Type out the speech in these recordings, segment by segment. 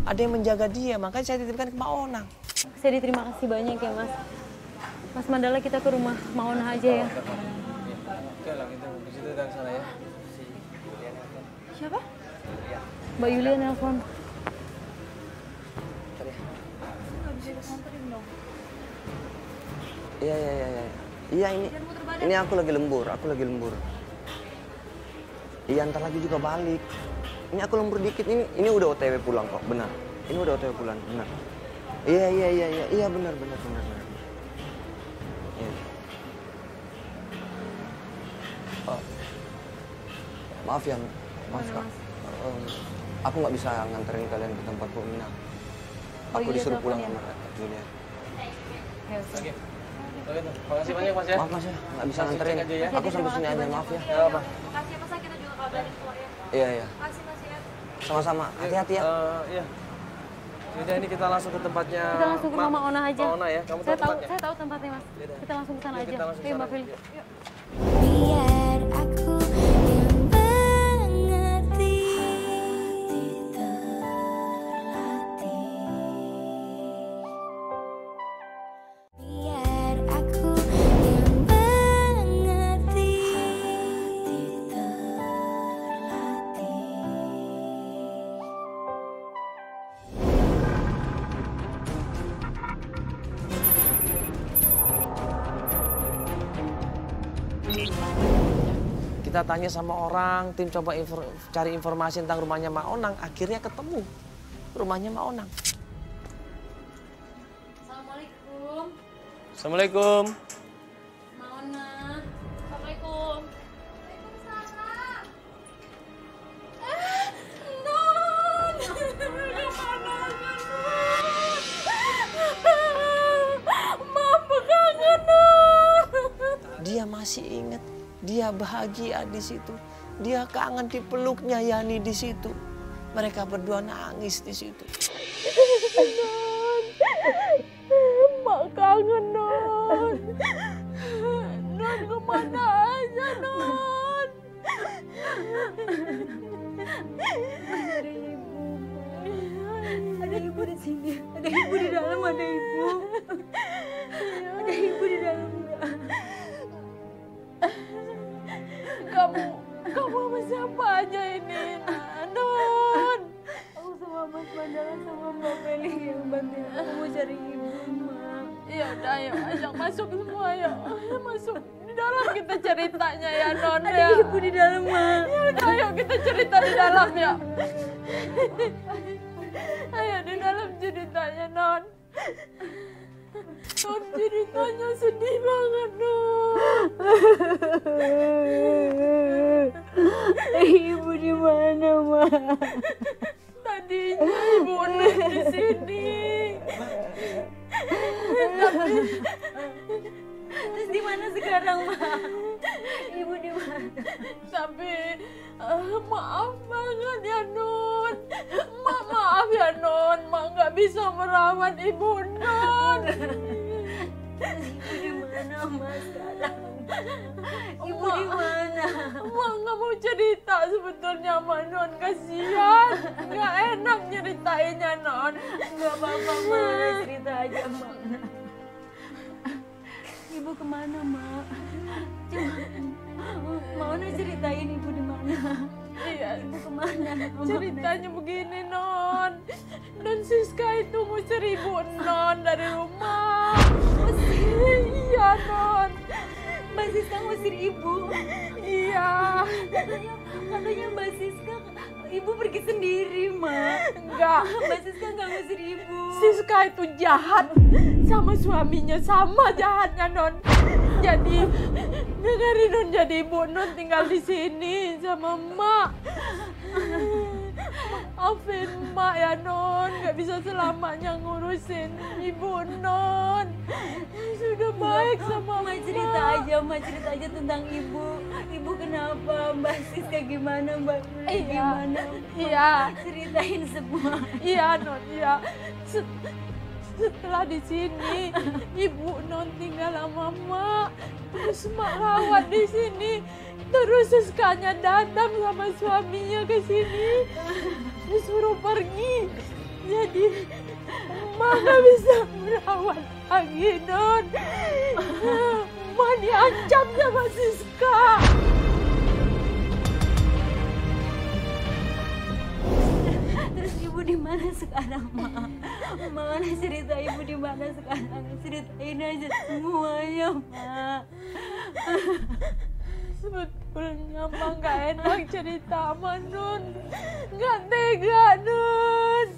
ada yang menjaga dia, makanya saya titipkan ke Mbak Onang. Saya terima kasih banyak ya Mas. Mas Mandala, kita ke rumah Maona aja ya. Oke lah, kita di situ dan sana ya. Siapa? Mbak Yulia nelpon. Iya. Iya ini aku lagi lembur, Iya ntar lagi juga balik. Ini aku lembur dikit, ini udah OTW pulang kok, benar. Ini udah OTW pulang, benar. Iya benar. Iya. Oh. Maaf ya, Kak. Aku nggak bisa nganterin kalian ke tempat peminat. Aku disuruh pulang sama Julia. Oke. Makasih banyak Mas ya. Maaf Mas ya, nggak bisa nganterin. Ya. Aku sampai sini aja, maaf ya. Makasih ya Mas, kita juga kabarin keluar ya. Iya. Makasih Mas ya. Sama-sama, hati-hati ya. Iya. Jadi ini kita langsung ke tempatnya. Kita langsung ke Mama Ona aja. Mama Ona ya, kamu tahu tempatnya? Saya tahu tempatnya Mas. Kita langsung ke sana aja. Ayo Mbak Fili. Biar aku yang mengerti, terlatih. Biar aku yang mengerti, terlatih. Kita tanya sama orang, tim coba cari informasi tentang rumahnya Mak Onang, akhirnya ketemu rumahnya Mak Onang. Assalamualaikum. Assalamualaikum. Maona. Assalamualaikum. Waalaikumsalam. Non. Gimana Mama kangen Non. Dia masih ingat, dia bahagia di situ. Dia kangen dipeluknya Yani di situ. Mereka berdua nangis di situ. Mak kangen Non. Non kemana aja Non? Ada ibu di sini. Ada ibu di dalam, ada ibu. Ada ibu di dalam. Kamu sama siapa aja ini, Non? Aku sama Mas Mandala sama Mbak Feli yang bantuin aku mau cari ibu, Mak. Ya udah, ayo ajak masuk semua, ayo masuk. Di dalam kita ceritanya ya, Non. Ada ya. Ibu di dalam, Mak. Ya udah, ayo kita cerita di dalam ya. Ayo di dalam ceritanya, Non. Non, ceritanya sedih banget, Non. Ibu di mana, Ma? Tadinya ibu di sini. Terus di mana sekarang, Ma? Ibu di mana? Tapi maaf banget ya, Non. Maaf ya, Non. Ma nggak bisa merawat ibu, Non. Ibu di mana, Ma, sekarang? Ibu di mana? Ma nggak mau cerita sebetulnya, Ma, Non. Kasihan. Nggak enak nyeritainnya, Non. Nggak apa-apa, Ma. Cerita aja, Ma. Ibu kemana, Ma? Coba, mau ceritain ibu di mana? Iya, ibu kemana? Ceritanya begini, Non. Dan Siska itu ngusir ibu Non dari rumah. Iya, Non. Mbak Siska ngusir ibu? Iya. Katanya Mbak Siska, ibu pergi sendiri, Ma. Enggak. Mbak Siska nggak ngusir ibu. Siska itu jahat. Sama suaminya sama jahatnya, Non. Jadi, dengerin Non, jadi ibu Non tinggal di sini sama Mak. Maafin Mak ya, Non. Gak bisa selamanya ngurusin ibu Non. Sudah baik sama Mak. Cerita aja tentang ibu. Ibu kenapa? Mbak Siska gimana? Mbak gimana? Iya. Ceritain semua. Iya, Non. Iya. Setelah di sini, ibu Non tinggal sama Mak. Terus Mak rawat di sini. Terus Siskanya datang sama suaminya ke sini. Disuruh pergi. Jadi emak gak bisa merawat lagi, Non. Emak diancam sama Siska. Terus ibu di mana sekarang, Ma? Mana cerita ibu di mana sekarang? Ceritain aja semuanya, Ma. Sebetulnya Mak gak enak cerita sama Nun. Gak tega, Nun.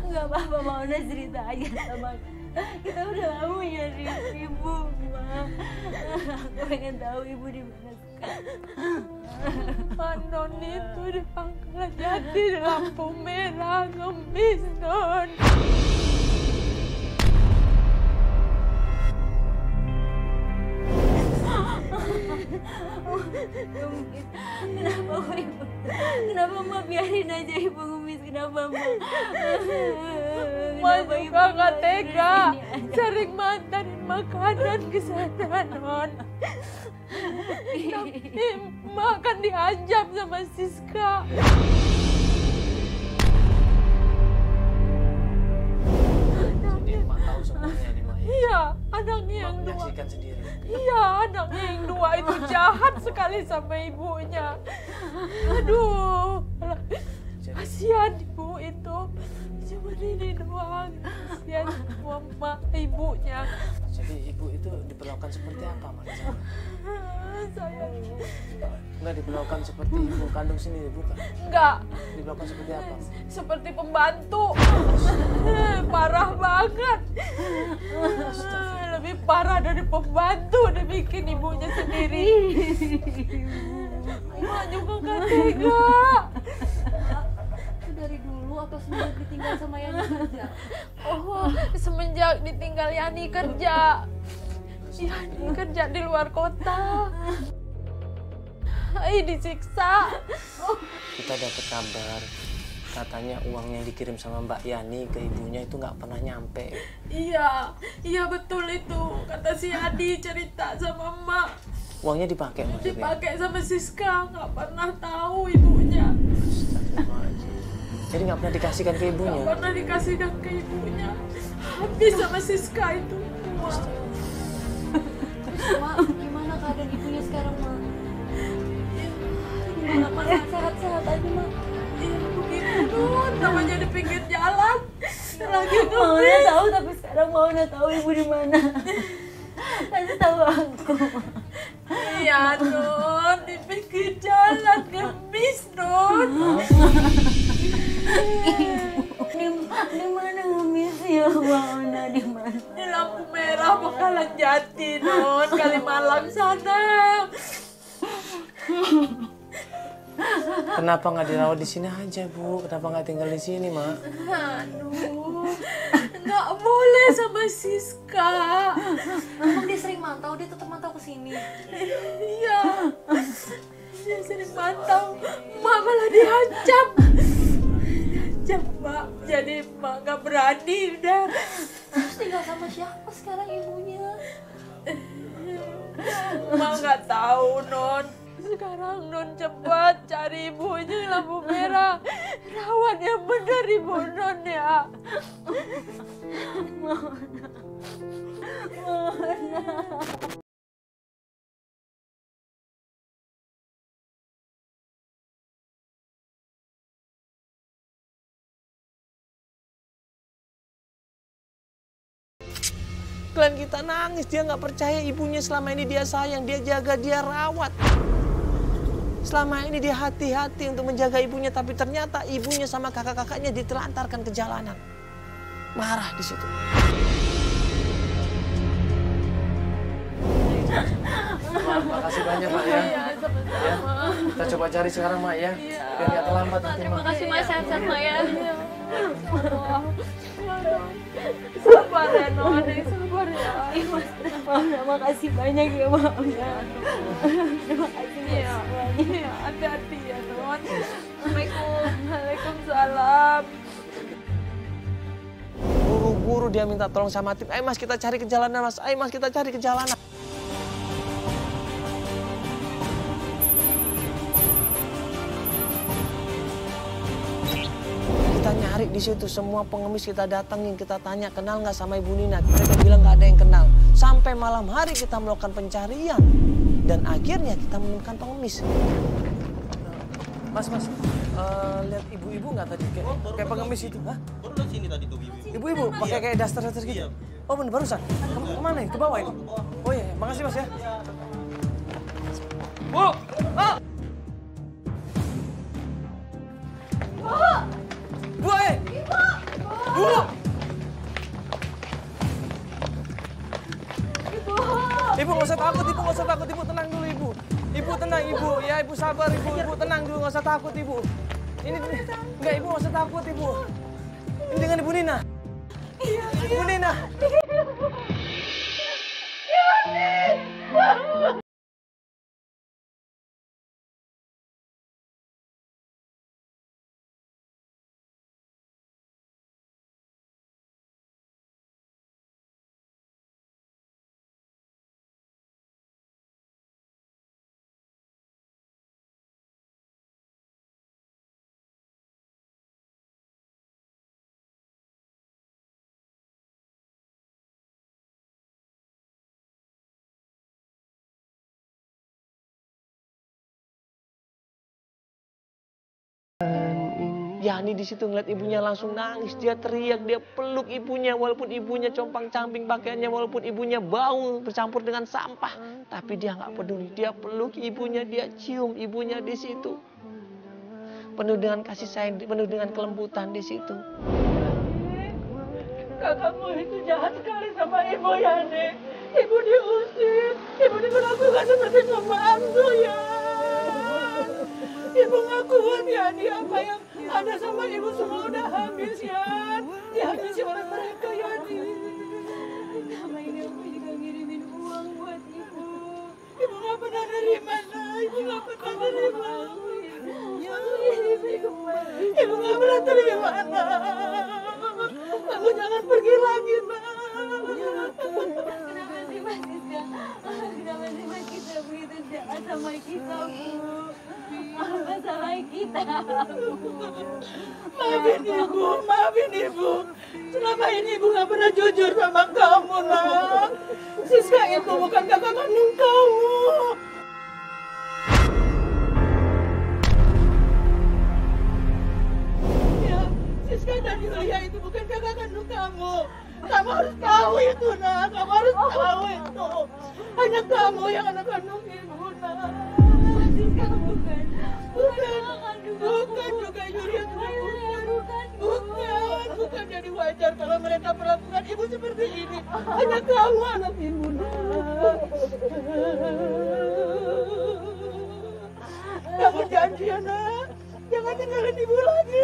Gak apa-apa, Ma. Udah cerita aja sama kita. Udah lama nyari ibu, Ma. Aku pengen tahu ibu di mana sekarang. Non itu di Pangkalan Jati, di lampu merah, ngemis, Non. Ngemis. Kenapa kok ibu? Kenapa Ma biarin aja ibu ngemis? Kenapa, Ma? Mak juga gak tega. Sering mantarin makanan ke sana, Non. Tapi Mak kan diancam sama Siska. Jadi Mak tahu semuanya nih, Mak. Iya, anaknya yang dua. Menyaksikan sendiri. Iya, anaknya yang dua itu jahat sekali sama ibunya. Aduh, kasihan ibu itu. Cuma ini doang. Kasihan semua mak ibunya. Jadi ibu itu diperlakukan seperti apa, Mak? Saya Enggak diperlakukan seperti ibu kandung sendiri, bukan? enggak Diperlakukan seperti apa? seperti pembantu. Parah banget. Lebih parah dari pembantu dibikin ibunya sendiri. Mak juga gak tega. Itu dari dulu atau semenjak ditinggal sama yang kerja? Oh, semenjak ditinggal Yani kerja. Yani kerja di luar kota. Disiksa. Kita dapat kabar katanya uang yang dikirim sama Mbak Yani ke ibunya itu nggak pernah nyampe. Iya betul itu. Kata si Adi cerita sama Emak. Uangnya dipakai maksudnya? Dipakai sama Siska, nggak pernah tahu ibunya. Astagfirullahaladzim. Jadi nggak pernah dikasihkan ke ibunya? Nggak pernah dikasihkan ke ibunya. Habis sama Siska itu uang. Terus Ma, gimana keadaan ibunya sekarang, Ma? Gimana Ma? Sehat-sehat aja, Ma. Iya begitu Nun, namanya di pinggir jalan. Lagi Mau ngemis. udah tahu, tapi sekarang mau udah tahu ibu di mana. Kasih tahu aku. Iya Nun, di pinggir jalan ngemis Nun. Di mana ngemis ya, Mauna? Di mana? Di lampu merah Pangkalan Jati Nun, Kalimalang sana. Kenapa nggak dirawat di sini aja, Bu? Kenapa nggak tinggal di sini, Mak? Aduh, nggak boleh sama Siska. Emang dia sering mantau, dia tetap mantau ke sini. Iya, dia sering mantau. Mak malah diancam. Diancam Mak, jadi Mak nggak berani udah. Terus tinggal sama siapa sekarang ibunya? Mak nggak tahu Non. Sekarang Non cepat cari ibunya di lampu merah. Rawat yang benar ibu Non ya. Klien kita nangis, dia nggak percaya ibunya selama ini dia sayang, dia jaga, dia rawat. Selama ini dia hati-hati untuk menjaga ibunya, tapi ternyata ibunya sama kakak-kakaknya ditelantarkan ke jalanan. Marah di situ. Makasih banyak, Mak ya. Iya, sama-sama. Kita coba cari sekarang, Mak ya. Biar nggak terlambat nanti, Terima Mak. kasih, Mas. Sehat-sehat, Ma ya. Sabar ya Non, sabar ya. Mauna, makasih banyak ya, Mauna. Terima kasih Iya, semuanya. iya, hati-hati ya Non. Assalamualaikum. Waalaikumsalam. Buru-buru dia minta tolong sama tim. Ayo Mas, kita cari ke jalanan, Mas. Ayo Mas, kita cari ke jalanan. cari di situ, semua pengemis kita datangin, kita tanya kenal nggak sama Ibu Nina. Mereka bilang nggak ada yang kenal. Sampai malam hari kita melakukan pencarian dan akhirnya kita menemukan pengemis. Mas, lihat ibu-ibu nggak tadi kayak pengemis itu? Hah? Baru dari sini tadi tuh ibu. Ibu-ibu pakai kayak daster gitu? Iya. Oh bener, barusan? Kemana nih? Ke bawah ini? Oh iya, makasih Mas ya. Bu! Oh! Bu! Bu! Ibu nggak usah takut, Ibu nggak usah takut, Ibu tenang dulu Ibu. Ibu tenang Ibu, ya Ibu sabar Ibu, Ibu tenang dulu nggak usah takut Ibu. Ini enggak Ibu nggak usah takut Ibu. Ini dengan Ibu Nina. Ibu Nina. Yani di situ ngeliat ibunya langsung nangis, dia teriak, dia peluk ibunya walaupun ibunya compang-camping pakaiannya, walaupun ibunya bau bercampur dengan sampah, tapi dia nggak peduli, dia peluk ibunya, dia cium ibunya di situ, penuh dengan kasih sayang, penuh dengan kelembutan di situ. Kakakmu itu jahat sekali sama ibu Yani. Ibu diusir, ibu diperlakukan seperti pembantu ya. Ibu nggak kuat Yani, apa yang ada sama ibu semua udah habis ya. Dihabisi oleh mereka Yani. Sama ini aku juga ngirimin uang buat ibu. Ibu nggak pernah nerima, ibu nggak pernah nerima. Ibu nggak pernah terima, kamu jangan pergi lagi, Nak. Kenapa sih Mas Siska? Kenapa sih Mas Siska begitu jahat sama kita, Bu? Apa salah kita, Bu? Maafin Ibu. Selama ini Ibu nggak pernah jujur sama kamu, Nak. Siska itu bukan kakak kandung kamu. Siska dan Yulia itu bukan kakak kandung kamu. Kamu harus tahu itu, Nak. Kamu harus tahu itu. Hanya kamu yang anak kandung ibu, Nak. Siska bukan. Bukan juga Yulia juga bukan. Jadi wajar kalau mereka perlakukan ibu seperti ini. Hanya kamu anak ibu, Nak. Kamu janji ya, Nak. Jangan tinggalin ibu lagi.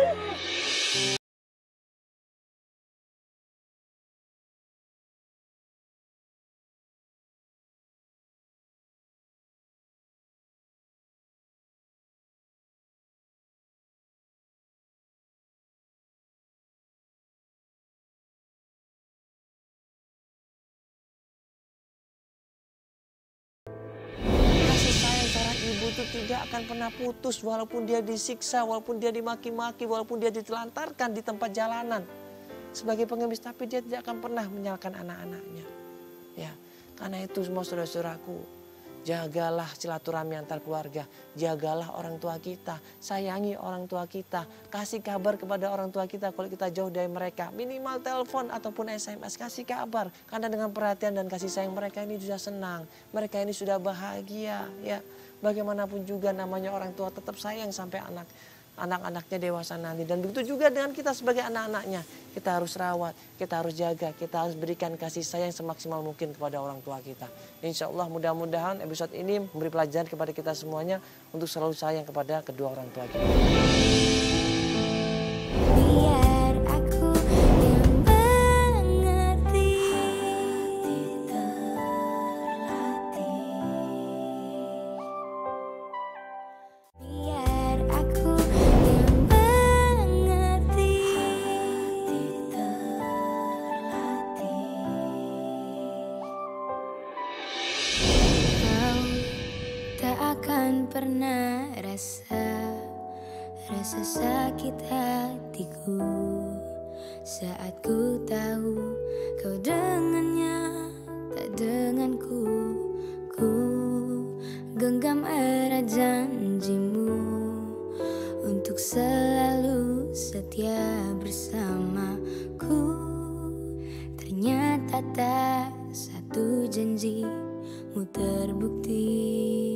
Ibu itu tidak akan pernah putus walaupun dia disiksa, walaupun dia dimaki-maki, walaupun dia ditelantarkan di tempat jalanan sebagai pengemis, tapi dia tidak akan pernah menyalahkan anak-anaknya. Ya, karena itu semua saudara-saudaraku, jagalah silaturahmi antar keluarga, jagalah orang tua kita, sayangi orang tua kita, kasih kabar kepada orang tua kita kalau kita jauh dari mereka, minimal telepon ataupun SMS, kasih kabar, karena dengan perhatian dan kasih sayang mereka ini sudah senang, mereka ini sudah bahagia, ya. Bagaimanapun juga namanya orang tua tetap sayang sampai anak-anaknya dewasa nanti. Dan begitu juga dengan kita sebagai anak-anaknya. Kita harus rawat, kita harus jaga, kita harus berikan kasih sayang semaksimal mungkin kepada orang tua kita. Insya Allah mudah-mudahan episode ini memberi pelajaran kepada kita semuanya untuk selalu sayang kepada kedua orang tua kita. Biar aku yang mengerti, biar aku yang mengerti, kau tak akan pernah rasa rasa sakit hatiku saat ku tahu kau dengannya tak denganku. Ku genggam erat janjimu untuk selalu setia bersamaku. Ternyata tak satu janjimu terbukti.